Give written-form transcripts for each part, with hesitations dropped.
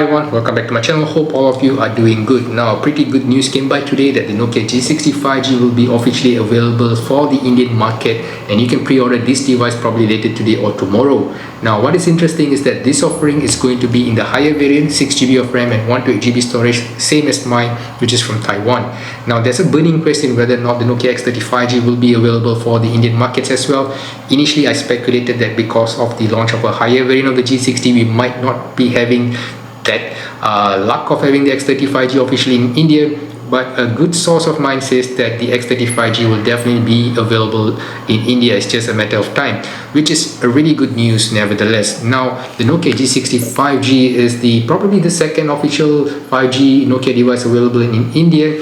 Everyone, welcome back to my channel. Hope all of you are doing good. Now, pretty good news came by today that the Nokia G60 5G will be officially available for the Indian market, and you can pre-order this device probably later today or tomorrow. Now, what is interesting is that this offering is going to be in the higher variant, 6GB of RAM and 128GB storage, same as mine, which is from Taiwan. Now, there's a burning question whether or not the Nokia X30 5G will be available for the Indian markets as well. Initially, I speculated that because of the launch of a higher variant of the G60, we might not be having that luck of having the X30 5G officially in India, but a good source of mine says that the X30 5G will definitely be available in India. It's just a matter of time, which is a really good news nevertheless. Now, the Nokia G60 5G is probably the second official 5G Nokia device available in India,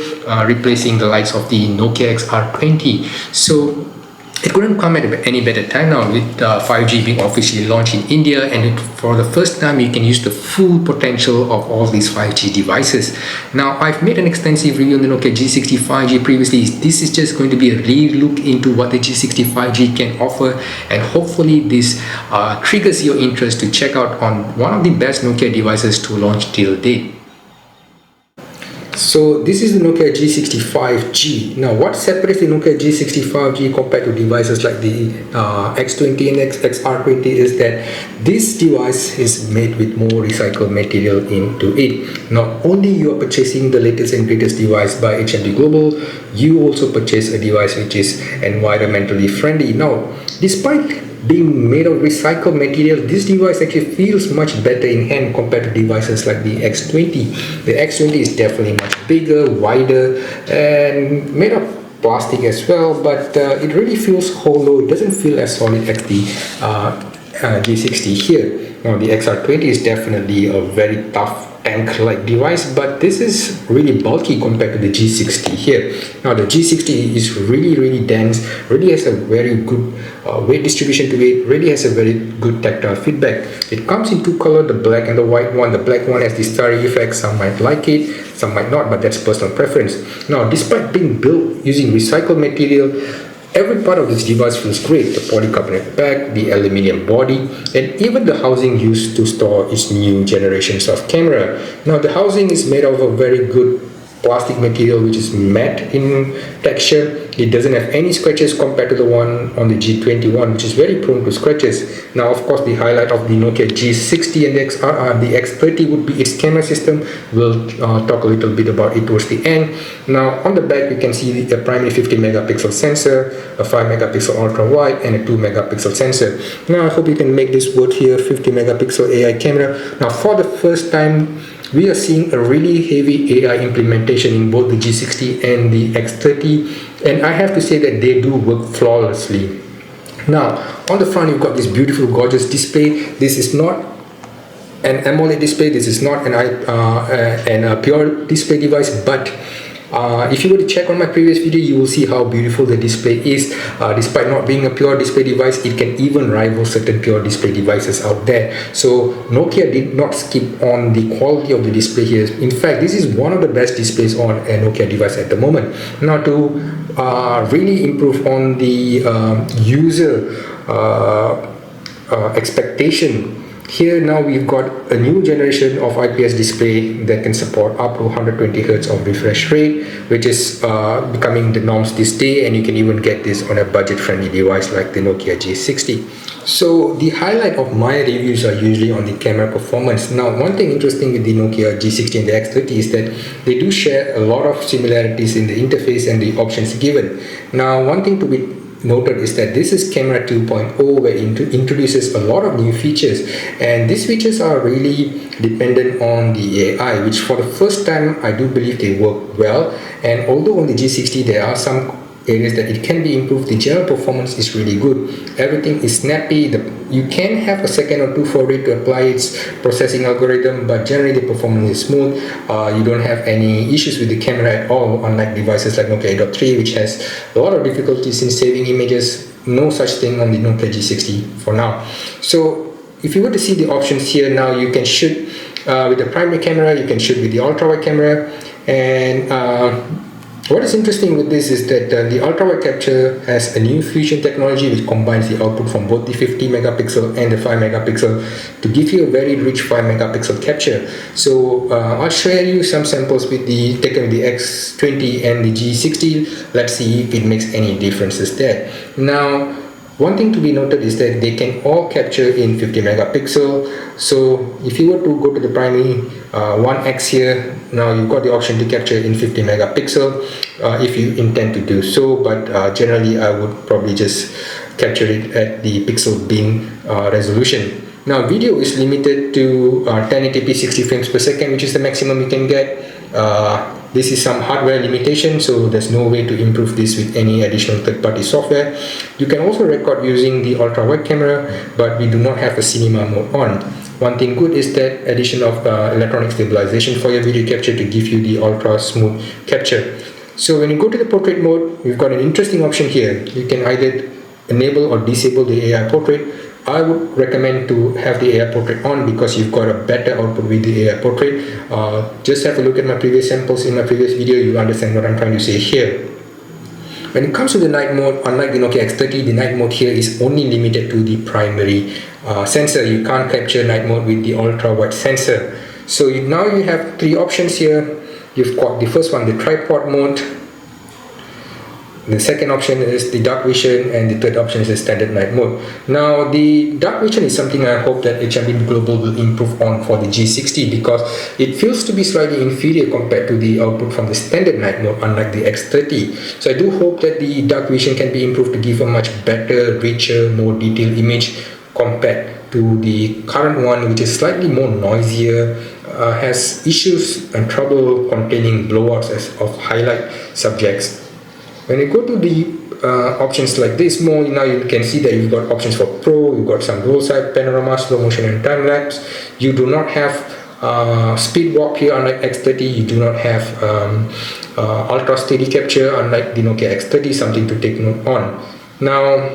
replacing the likes of the Nokia XR20. So it couldn't come at any better time now with 5G being officially launched in India, and for the first time you can use the full potential of all these 5G devices. Now, I've made an extensive review on the Nokia G60 5G previously. This is just going to be a re-look into what the G60 5G can offer, and hopefully this triggers your interest to check out on one of the best Nokia devices to launch till date. So this is the Nokia G60 5G. Now, what separates the Nokia G60 5G compared to devices like the X20 and XR20 is that this device is made with more recycled material into it. Not only you are purchasing the latest and greatest device by HMD Global, you also purchase a device which is environmentally friendly. Now, despite being made of recycled material, this device actually feels much better in hand compared to devices like the X20. The X20 is definitely much bigger, wider, and made of plastic as well, but it really feels hollow. It doesn't feel as solid as the G60 here. Now, the XR20 is definitely a very tough tank-like device, but this is really bulky compared to the G60 here. Now, the G60 is really dense, really has a very good weight distribution to it, really has a very good tactile feedback. It comes in two colors, the black and the white one. The black one has the starry effect. Some might like it, some might not, but that's personal preference. Now, despite being built using recycled material, every part of this device feels great. The polycarbonate back, the aluminium body, and even the housing used to store its new generations of camera. Now, the housing is made of a very good plastic material which is matte in texture. It doesn't have any scratches compared to the one on the G21, which is very prone to scratches. Now, of course, the highlight of the Nokia G60 and the X30 would be its camera system. We'll talk a little bit about it towards the end. Now, on the back, you can see a primary 50 megapixel sensor, a 5 megapixel ultra wide, and a 2 megapixel sensor. Now, I hope you can make this word here, 50 megapixel AI camera. Now, for the first time, we are seeing a really heavy AI implementation in both the G60 and the X30, and I have to say that they do work flawlessly. Now, on the front, you've got this beautiful, gorgeous display. This is not an AMOLED display. This is not a pure display device, but if you were to check on my previous video, you will see how beautiful the display is. Despite not being a pure display device, it can even rival certain pure display devices out there. So Nokia did not skip on the quality of the display here. In fact, this is one of the best displays on a Nokia device at the moment. Now, to really improve on the user expectation, here now we've got a new generation of IPS display that can support up to 120 Hz of refresh rate, which is becoming the norms this day, and you can even get this on a budget-friendly device like the Nokia G60. So the highlight of my reviews are usually on the camera performance. Now, one thing interesting with the Nokia G60 and the X30 is that they do share a lot of similarities in the interface and the options given. Now, one thing to be noted is that this is camera 2.0, where it introduces a lot of new features, and these features are really dependent on the AI, which for the first time I do believe they work well. And although on the G60 there are some areas that it can be improved, the general performance is really good. Everything is snappy. You can have a second or two for it to apply its processing algorithm, but generally the performance is smooth. You don't have any issues with the camera at all, unlike devices like Nokia 8.3, which has a lot of difficulties in saving images. No such thing on the Nokia G60 for now. So if you were to see the options here now, you can shoot with the primary camera, you can shoot with the ultra wide camera, and What is interesting with this is that the ultra-wide capture has a new fusion technology which combines the output from both the 50 megapixel and the 5 megapixel to give you a very rich 5 megapixel capture. So I'll share you some samples with the taken with the X20 and the G60. Let's see if it makes any differences there. Now, one thing to be noted is that they can all capture in 50 megapixel. So if you were to go to the primary 1x here, now you've got the option to capture in 50 megapixel if you intend to do so, but generally I would probably just capture it at the pixel bin resolution. Now video is limited to 1080p 60 frames per second, which is the maximum you can get. This is some hardware limitation, so there's no way to improve this with any additional third-party software. You can also record using the ultra-wide camera, but we do not have a cinema mode on. One thing good is that addition of electronic stabilization for your video capture to give you the ultra smooth capture. So when you go to the portrait mode, we've got an interesting option here. You can either enable or disable the AI portrait. I would recommend to have the AI portrait on because you've got a better output with the AI portrait. Just have a look at my previous samples in my previous video, you understand what I'm trying to say here. When it comes to the night mode, unlike the Nokia X30, the night mode here is only limited to the primary sensor. You can't capture night mode with the ultra-wide sensor. So now you have three options here. You've got the first one, the tripod mode. The second option is the dark vision, and the third option is the standard night mode. Now the dark vision is something I hope that HMD Global will improve on for the G60 because it feels to be slightly inferior compared to the output from the standard night mode, unlike the X30. So I do hope that the dark vision can be improved to give a much better, richer, more detailed image compared to the current one, which is slightly more noisier, has issues and trouble containing blowouts of highlight subjects. When you go to the options like this more, now you can see that you've got options for Pro, you've got some roll side, panorama, slow motion and time lapse. You do not have speed warp here unlike X30. You do not have ultra steady capture unlike the Nokia X30, something to take note on. Now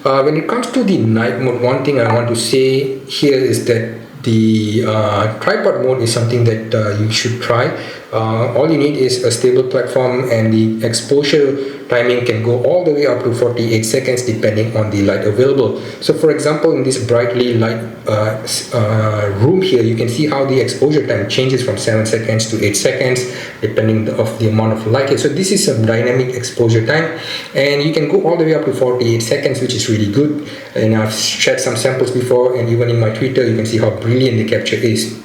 when it comes to the night mode, one thing I want to say here is that the tripod mode is something that you should try. All you need is a stable platform, and the exposure timing can go all the way up to 48 seconds depending on the light available. So for example, in this brightly light room here, you can see how the exposure time changes from 7 seconds to 8 seconds depending of the amount of light here. So this is some dynamic exposure time, and you can go all the way up to 48 seconds, which is really good. And I've shared some samples before, and even in my Twitter you can see how brilliant the capture is.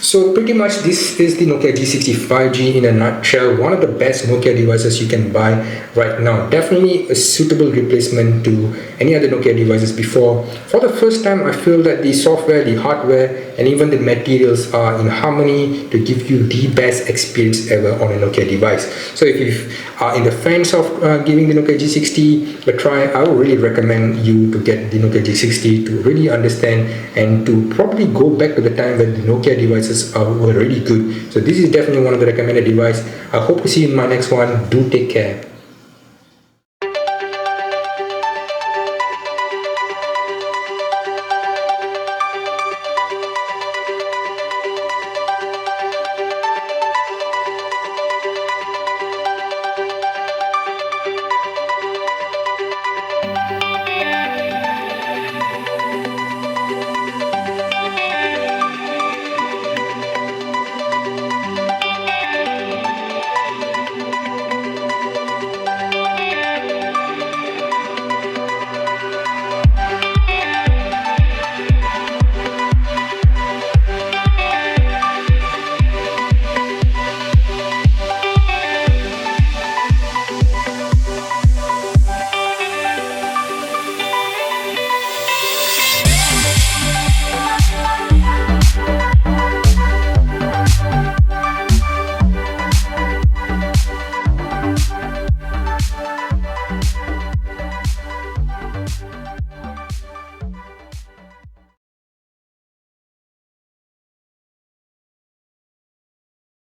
So pretty much this is the Nokia G60 5G in a nutshell. One of the best Nokia devices you can buy right now. Definitely a suitable replacement to any other Nokia devices before. For the first time, I feel that the software, the hardware, and even the materials are in harmony to give you the best experience ever on a Nokia device. So if you are in the fans of giving the Nokia G60 a try, I would really recommend you to get the Nokia G60 to really understand and to probably go back to the time when the Nokia devices were really good. So this is definitely one of the recommended devices. I hope to see you in my next one. Do take care.